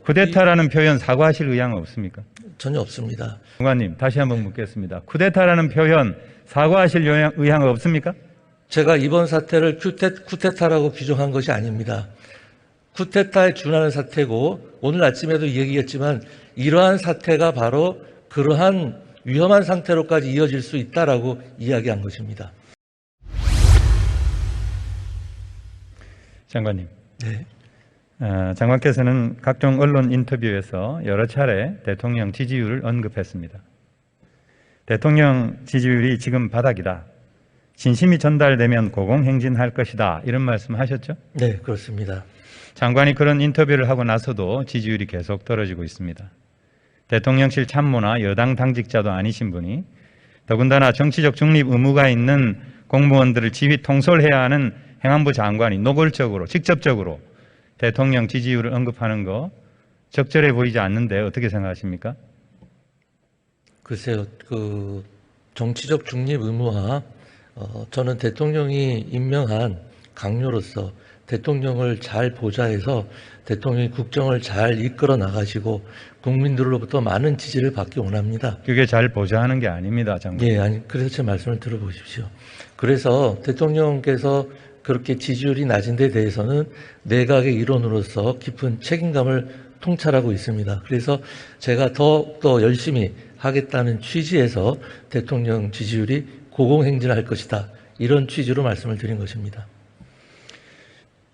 쿠데타라는 표현 사과하실 의향은 없습니까? 전혀 없습니다. 장관님, 다시 한번 묻겠습니다. 쿠데타라는 표현 사과하실 의향은 없습니까? 제가 이번 사태를 쿠데타라고 규정한 것이 아닙니다. 쿠데타에 준하는 사태고 오늘 아침에도 얘기했지만 이러한 사태가 바로 그러한 위험한 상태로까지 이어질 수 있다라고 이야기한 것입니다. 장관님. 네. 장관께서는 각종 언론 인터뷰에서 여러 차례 대통령 지지율을 언급했습니다. 대통령 지지율이 지금 바닥이다. 진심이 전달되면 고공행진할 것이다. 이런 말씀하셨죠? 네, 그렇습니다. 장관이 그런 인터뷰를 하고 나서도 지지율이 계속 떨어지고 있습니다. 대통령실 참모나 여당 당직자도 아니신 분이 더군다나 정치적 중립 의무가 있는 공무원들을 지휘 통솔해야 하는 행안부 장관이 노골적으로 직접적으로 대통령 지지율을 언급하는 거 적절해 보이지 않는데 어떻게 생각하십니까? 글쎄요, 그 정치적 중립 의무화, 저는 대통령이 임명한 강요로서 대통령을 잘 보좌해서 대통령이 국정을 잘 이끌어 나가시고 국민들로부터 많은 지지를 받기 원합니다. 그게 잘 보좌하는 게 아닙니다, 장관. 예, 아니, 그래서 제 말씀을 들어보십시오. 그래서 대통령께서 그렇게 지지율이 낮은 데 대해서는 내각의 일원으로서 깊은 책임감을 통찰하고 있습니다. 그래서 제가 더욱더 열심히 하겠다는 취지에서 대통령 지지율이 고공행진할 것이다. 이런 취지로 말씀을 드린 것입니다.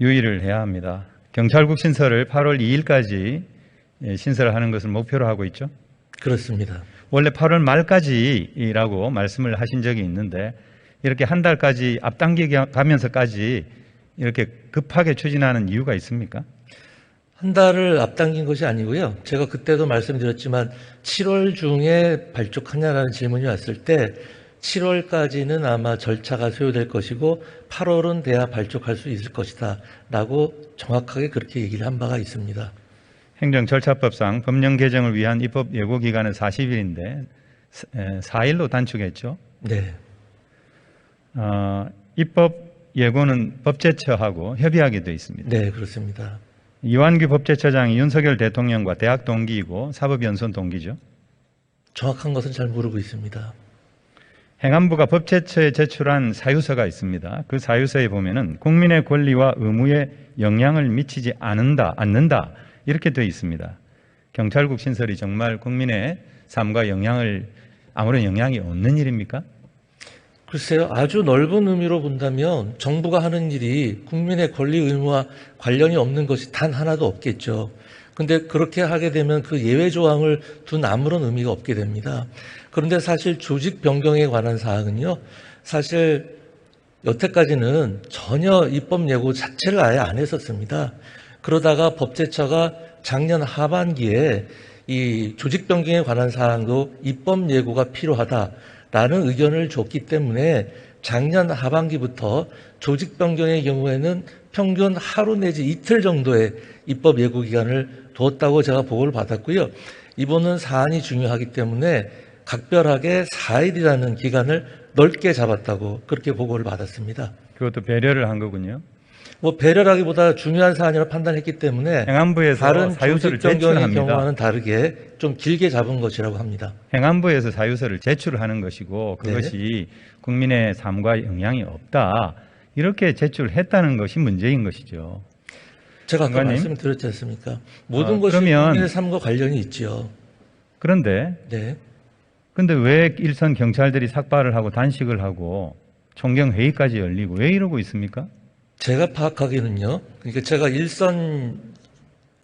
유의를 해야 합니다. 경찰국 신설을 8월 2일까지 신설을 하는 것을 목표로 하고 있죠? 그렇습니다. 원래 8월 말까지라고 말씀을 하신 적이 있는데 이렇게 한 달까지 앞당기면서까지 이렇게 급하게 추진하는 이유가 있습니까? 한 달을 앞당긴 것이 아니고요. 제가 그때도 말씀드렸지만 7월 중에 발족하냐라는 질문이 왔을 때 7월까지는 아마 절차가 소요될 것이고 8월은 돼야 발족할 수 있을 것이다 라고 정확하게 그렇게 얘기를 한 바가 있습니다. 행정절차법상 법령 개정을 위한 입법 예고 기간은 40일인데 4일로 단축했죠. 네. 입법 예고는 법제처하고 협의하게 되어 있습니다. 네, 그렇습니다. 이완규 법제처장이 윤석열 대통령과 대학 동기이고 사법연수원 동기죠. 정확한 것은 잘 모르고 있습니다. 행안부가 법제처에 제출한 사유서가 있습니다. 그 사유서에 보면은 국민의 권리와 의무에 영향을 미치지 않는다 이렇게 되어 있습니다. 경찰국 신설이 정말 국민의 삶과 아무런 영향이 없는 일입니까? 글쎄요, 아주 넓은 의미로 본다면 정부가 하는 일이 국민의 권리 의무와 관련이 없는 것이 단 하나도 없겠죠. 근데 그렇게 하게 되면 그 예외 조항을 둔 아무런 의미가 없게 됩니다. 그런데 사실 조직 변경에 관한 사항은요, 사실 여태까지는 전혀 입법 예고 자체를 아예 안 했었습니다. 그러다가 법제처가 작년 하반기에 이 조직 변경에 관한 사항도 입법 예고가 필요하다라는 의견을 줬기 때문에 작년 하반기부터 조직 변경의 경우에는 평균 하루 내지 이틀 정도의 입법 예고 기간을 두었다고 제가 보고를 받았고요. 이번은 사안이 중요하기 때문에 각별하게 4일이라는 기간을 넓게 잡았다고 그렇게 보고를 받았습니다. 그것도 배려를 한 거군요. 뭐 배려라기보다 중요한 사안이라 판단했기 때문에 행안부에서 다른 사유서를 조직 변경의 제출합니다. 경우와는 다르게 좀 길게 잡은 것이라고 합니다. 행안부에서 사유서를 제출하는 것이고 그것이 국민의 삶과 영향이 없다. 이렇게 제출했다는 것이 문제인 것이죠. 제가 아까 장관님? 말씀드렸지 않습니까? 모든 것이 그러면 국민의 삶과 관련이 있죠. 그런데 네. 근데 왜 일선 경찰들이 삭발을 하고 단식을 하고 총경 회의까지 열리고 왜 이러고 있습니까? 제가 파악하기는요. 그러니까 제가 일선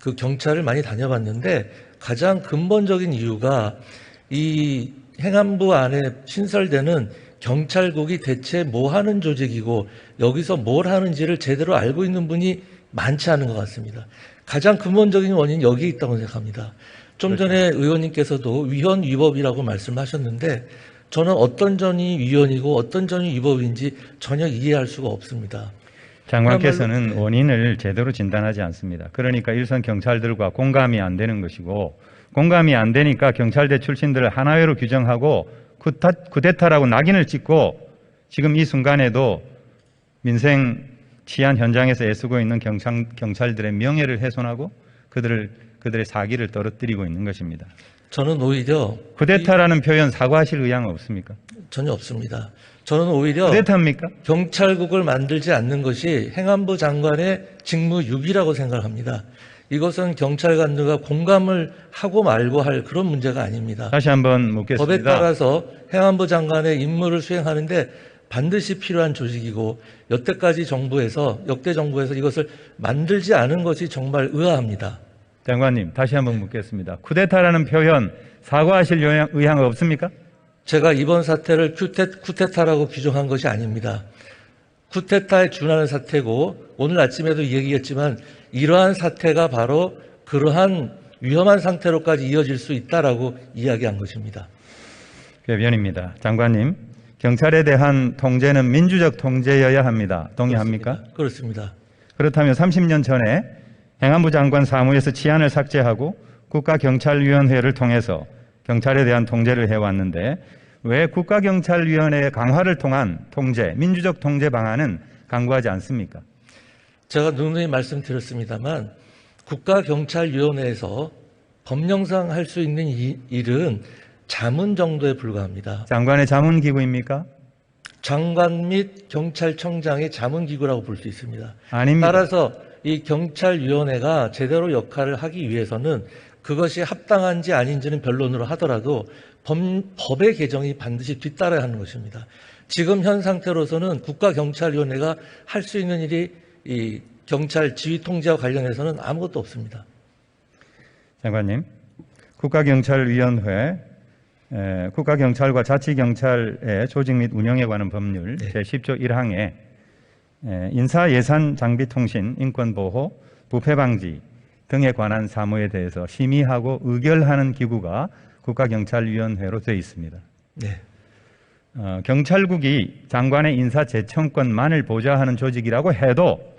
그 경찰을 많이 다녀봤는데 가장 근본적인 이유가 이 행안부 안에 신설되는 경찰국이 대체 뭐 하는 조직이고 여기서 뭘 하는지를 제대로 알고 있는 분이 많지 않은 것 같습니다. 가장 근본적인 원인이 여기에 있다고 생각합니다. 좀 전에 의원님께서도 위헌 위법이라고 말씀하셨는데 저는 어떤 점이 위헌이고 어떤 점이 위법인지 전혀 이해할 수가 없습니다. 장관께서는 네. 원인을 제대로 진단하지 않습니다. 그러니까 일선 경찰들과 공감이 안 되는 것이고 공감이 안 되니까 경찰대 출신들을 하나회로 규정하고 쿠데타라고 낙인을 찍고 지금 이 순간에도 민생 치안 현장에서 애쓰고 있는 경찰들의 명예를 훼손하고 그들을 그들의 사기를 떨어뜨리고 있는 것입니다. 저는 오히려 쿠데타라는 표현 사과하실 의향 없습니까? 전혀 없습니다. 저는 오히려 쿠데타입니까? 경찰국을 만들지 않는 것이 행안부 장관의 직무유기라고 생각합니다. 이것은 경찰관들과 공감을 하고 말고 할 그런 문제가 아닙니다. 다시 한번 묻겠습니다. 법에 따라서 행안부 장관의 임무를 수행하는데 반드시 필요한 조직이고 역대 정부에서 이것을 만들지 않은 것이 정말 의아합니다. 장관님, 다시 한번 묻겠습니다. 쿠데타라는 표현 사과하실 의향 없습니까? 제가 이번 사태를 쿠데타라고 규정한 것이 아닙니다. 쿠데타에 준하는 사태고 오늘 아침에도 얘기했지만 이러한 사태가 바로 그러한 위험한 상태로까지 이어질 수 있다라고 이야기한 것입니다. 궤변입니다. 장관님, 경찰에 대한 통제는 민주적 통제여야 합니다. 동의합니까? 그렇습니다. 그렇다면 30년 전에 행안부 장관 사무에서 치안을 삭제하고 국가경찰위원회를 통해서 경찰에 대한 통제를 해왔는데 왜 국가경찰위원회의 강화를 통한 통제, 민주적 통제 방안은 강구하지 않습니까? 제가 누누이 말씀드렸습니다만 국가경찰위원회에서 법령상 할 수 있는 일은 자문 정도에 불과합니다. 장관의 자문기구입니까? 장관 및 경찰청장의 자문기구라고 볼 수 있습니다. 아닙니다. 따라서 이 경찰위원회가 제대로 역할을 하기 위해서는 그것이 합당한지 아닌지는 변론으로 하더라도 법의 개정이 반드시 뒤따라야 하는 것입니다. 지금 현 상태로서는 국가경찰위원회가 할 수 있는 일이 이 경찰 지휘 통제와 관련해서는 아무것도 없습니다. 장관님, 국가경찰위원회, 국가경찰과 자치경찰의 조직 및 운영에 관한 법률 제10조 1항에 인사예산 장비통신, 인권보호, 부패방지 등에 관한 사무에 대해서 심의하고 의결하는 기구가 국가경찰위원회로 되어 있습니다. 네. 경찰국이 장관의 인사 제청권만을 보좌하는 조직이라고 해도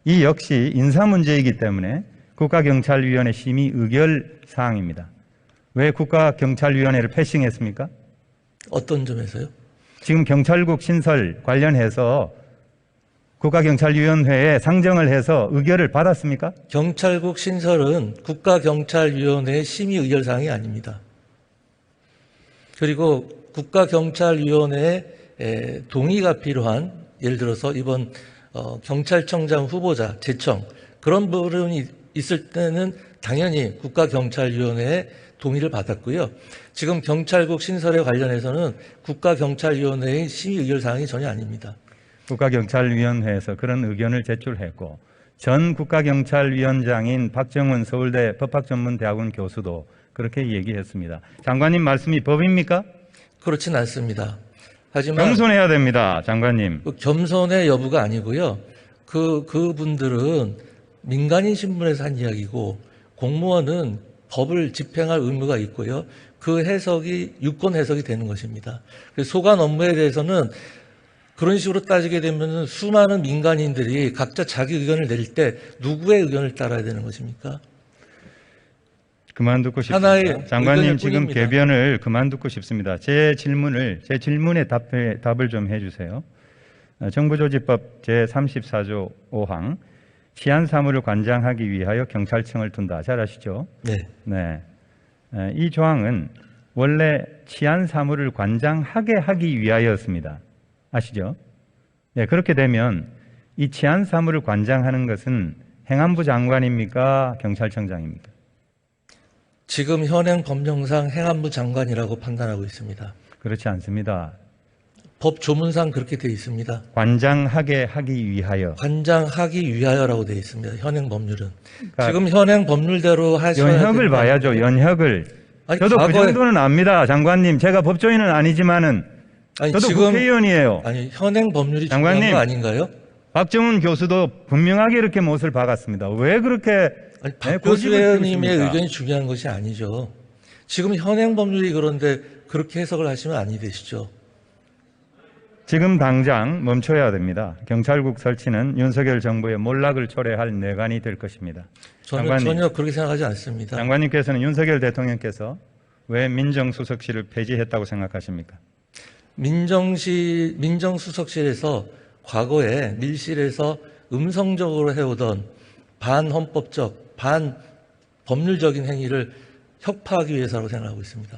이 역시 인사 문제이기 때문에 국가경찰위원회 심의 의결 사항입니다. 왜 국가경찰위원회를 패싱했습니까? 어떤 점에서요? 지금 경찰국 신설 관련해서 국가경찰위원회에 상정을 해서 의결을 받았습니까? 경찰국 신설은 국가경찰위원회의 심의 의결 사항이 아닙니다. 그리고 국가경찰위원회의 동의가 필요한, 예를 들어서 이번 경찰청장 후보자 제청, 그런 부분이 있을 때는 당연히 국가경찰위원회의 동의를 받았고요. 지금 경찰국 신설에 관련해서는 국가경찰위원회의 심의 의결 사항이 전혀 아닙니다. 국가경찰위원회에서 그런 의견을 제출했고 전 국가경찰위원장인 박정훈 서울대 법학전문대학원 교수도 그렇게 얘기했습니다. 장관님 말씀이 법입니까? 그렇진 않습니다. 하지만 겸손해야 됩니다, 장관님. 겸손의 여부가 아니고요. 그분들은 민간인 신분에서 한 이야기고 공무원은 법을 집행할 의무가 있고요. 그 해석이 유권 해석이 되는 것입니다. 그래서 소관 업무에 대해서는 그런 식으로 따지게 되면 수많은 민간인들이 각자 자기 의견을 내릴 때 누구의 의견을 따라야 되는 것입니까? 그만 듣고 하나의 싶습니다. 장관님 의견일 지금 뿐입니다. 궤변을 그만 듣고 싶습니다. 제 질문에 답을 좀 해주세요. 정부조직법 제34조 5항 치안사무를 관장하기 위하여 경찰청을 둔다. 잘 아시죠? 네. 네. 이 조항은 원래 치안사무를 관장하게 하기 위하여였습니다. 아시죠? 네, 그렇게 되면 이 치안사무를 관장하는 것은 행안부 장관입니까? 경찰청장입니까? 지금 현행 법령상 행안부 장관이라고 판단하고 있습니다. 그렇지 않습니다. 법 조문상 그렇게 되어 있습니다. 관장하게 하기 위하여. 관장하기 위하여라고 되어 있습니다. 현행 법률은. 그러니까 지금 현행 법률대로 하셔야 연혁을 된다. 봐야죠. 연혁을. 아니, 저도 그 과거에- 정도는 압니다. 장관님. 제가 법조인은 아니지만은 아니, 저도 지금 국회의원이에요. 아니 현행 법률이 장관님. 중요한 거 아닌가요? 박정훈 교수도 분명하게 이렇게 못을 박았습니다. 왜 그렇게 아니, 네, 박 고집을 교수님의 피우십니까? 의견이 중요한 것이 아니죠. 지금 현행 법률이 그런데 그렇게 해석을 하시면 아니 되시죠. 지금 당장 멈춰야 됩니다. 경찰국 설치는 윤석열 정부의 몰락을 초래할 뇌관이 될 것입니다. 저는 장관님. 전혀 그렇게 생각하지 않습니다. 장관님께서는 윤석열 대통령께서 왜 민정수석실을 폐지했다고 생각하십니까? 민정수석실에서 과거에 밀실에서 음성적으로 해오던 반헌법적, 법률적인 행위를 혁파하기 위해서라고 생각하고 있습니다.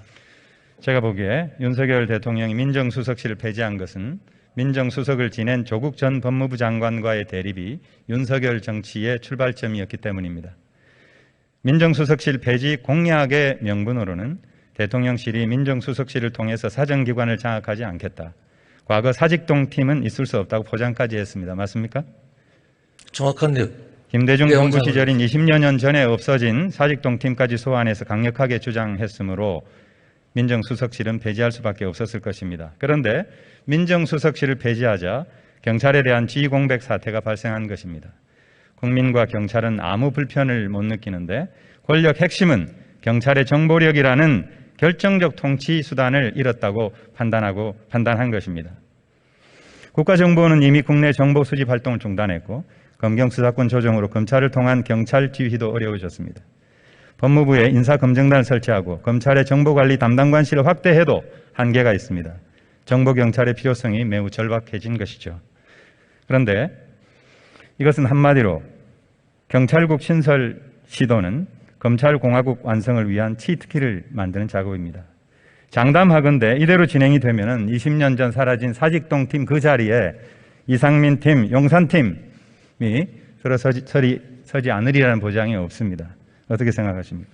제가 보기에 윤석열 대통령이 민정수석실을 폐지한 것은 민정수석을 지낸 조국 전 법무부 장관과의 대립이 윤석열 정치의 출발점이었기 때문입니다. 민정수석실 폐지 공약의 명분으로는 대통령실이 민정수석실을 통해서 사정기관을 장악하지 않겠다. 과거 사직동 팀은 있을 수 없다고 포장까지 했습니다. 맞습니까? 정확한 내용. 김대중 내용 정부 자료를 시절인 20여 년 전에 없어진 사직동 팀까지 소환해서 강력하게 주장했으므로 민정수석실은 폐지할 수밖에 없었을 것입니다. 그런데 민정수석실을 폐지하자 경찰에 대한 지휘 공백 사태가 발생한 것입니다. 국민과 경찰은 아무 불편을 못 느끼는데 권력 핵심은 경찰의 정보력이라는 결정적 통치 수단을 잃었다고 판단한 것입니다. 국가정보원은 이미 국내 정보 수집 활동을 중단했고 검경 수사권 조정으로 검찰을 통한 경찰 지휘도 어려워졌습니다. 법무부에 인사검증단을 설치하고 검찰의 정보관리 담당관실을 확대해도 한계가 있습니다. 정보경찰의 필요성이 매우 절박해진 것이죠. 그런데 이것은 한마디로 경찰국 신설 시도는 검찰공화국 완성을 위한 치트키를 만드는 작업입니다. 장담하건대 이대로 진행이 되면 20년 전 사라진 사직동 팀 그 자리에 이상민 팀, 용산 팀이 서지 않으리라는 보장이 없습니다. 어떻게 생각하십니까?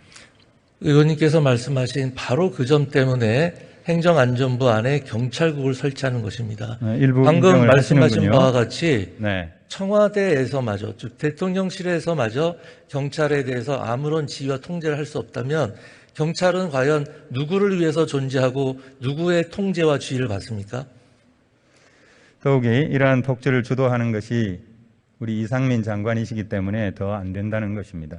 의원님께서 말씀하신 바로 그 점 때문에 행정안전부 안에 경찰국을 설치하는 것입니다. 일부 방금 인정을 말씀하신 하시는군요. 바와 같이 네. 청와대에서마저, 즉 대통령실에서마저 경찰에 대해서 아무런 지휘와 통제를 할 수 없다면 경찰은 과연 누구를 위해서 존재하고 누구의 통제와 지휘를 받습니까? 더욱이 이러한 독재를 주도하는 것이 우리 이상민 장관이시기 때문에 더 안 된다는 것입니다.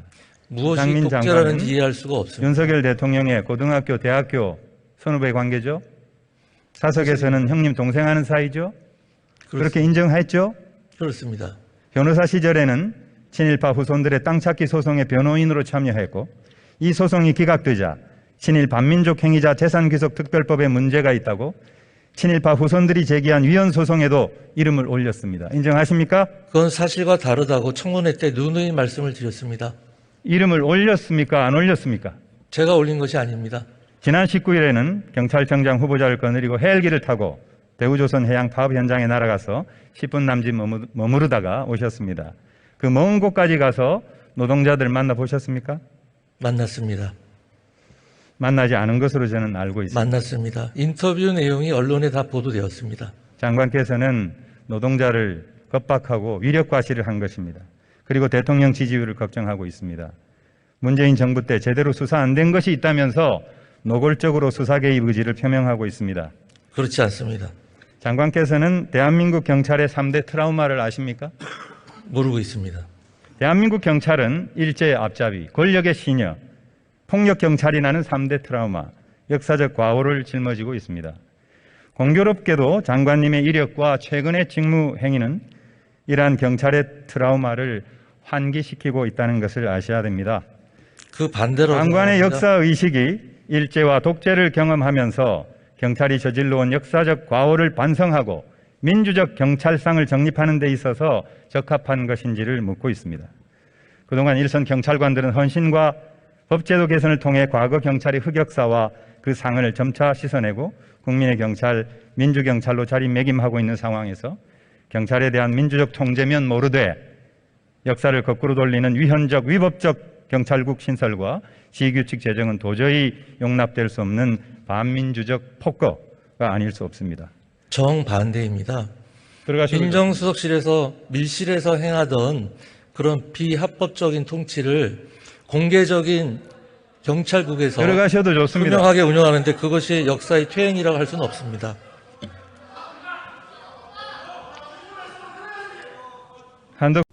무엇이 이상민 독재라는지 장관은 이해할 수가 없습니다. 윤석열 대통령의 고등학교, 대학교 선후배 관계죠. 사석에서는 형님 동생 하는 사이죠. 그렇게 인정했죠. 그렇습니다. 변호사 시절에는 친일파 후손들의 땅 찾기 소송에 변호인으로 참여했고 이 소송이 기각되자 친일 반민족 행위자 재산귀속특별법에 문제가 있다고 친일파 후손들이 제기한 위헌 소송에도 이름을 올렸습니다. 인정하십니까? 그건 사실과 다르다고 청문회 때 누누이 말씀을 드렸습니다. 이름을 올렸습니까? 안 올렸습니까? 제가 올린 것이 아닙니다. 지난 19일에는 경찰청장 후보자를 거느리고 헬기를 타고 대우조선 해양 파업 현장에 날아가서 10분 남짓 머무르다가 오셨습니다. 그 먼 곳까지 가서 노동자들 만나보셨습니까? 만났습니다. 만나지 않은 것으로 저는 알고 있습니다. 만났습니다. 인터뷰 내용이 언론에 다 보도되었습니다. 장관께서는 노동자를 겁박하고 위력과시를 한 것입니다. 그리고 대통령 지지율을 걱정하고 있습니다. 문재인 정부 때 제대로 수사 안 된 것이 있다면서 노골적으로 수사 개입 의지를 표명하고 있습니다. 그렇지 않습니다. 장관께서는 대한민국 경찰의 3대 트라우마를 아십니까? 모르고 있습니다. 대한민국 경찰은 일제의 앞잡이, 권력의 시녀, 폭력 경찰이라는 3대 트라우마, 역사적 과오를 짊어지고 있습니다. 공교롭게도 장관님의 이력과 최근의 직무 행위는 이러한 경찰의 트라우마를 환기시키고 있다는 것을 아셔야 됩니다. 그 반대로 장관의 생각합니다. 역사 의식이 일제와 독재를 경험하면서 경찰이 저질러온 역사적 과오를 반성하고 민주적 경찰상을 정립하는 데 있어서 적합한 것인지를 묻고 있습니다. 그동안 일선 경찰관들은 헌신과 법제도 개선을 통해 과거 경찰의 흑역사와 그 상을 점차 씻어내고 국민의 경찰, 민주경찰로 자리매김하고 있는 상황에서 경찰에 대한 민주적 통제면 모르되 역사를 거꾸로 돌리는 위헌적, 위법적 경찰국 신설과 시규칙 제정은 도저히 용납될 수 없는 반민주적 폭거가 아닐 수 없습니다. 정반대입니다. 들어가시죠. 민정수석실에서 밀실에서 행하던 그런 비합법적인 통치를 공개적인 경찰국에서 들어가셔도 좋습니다. 분명하게 운영하는데 그것이 역사의 퇴행이라고 할 수는 없습니다. 한덕수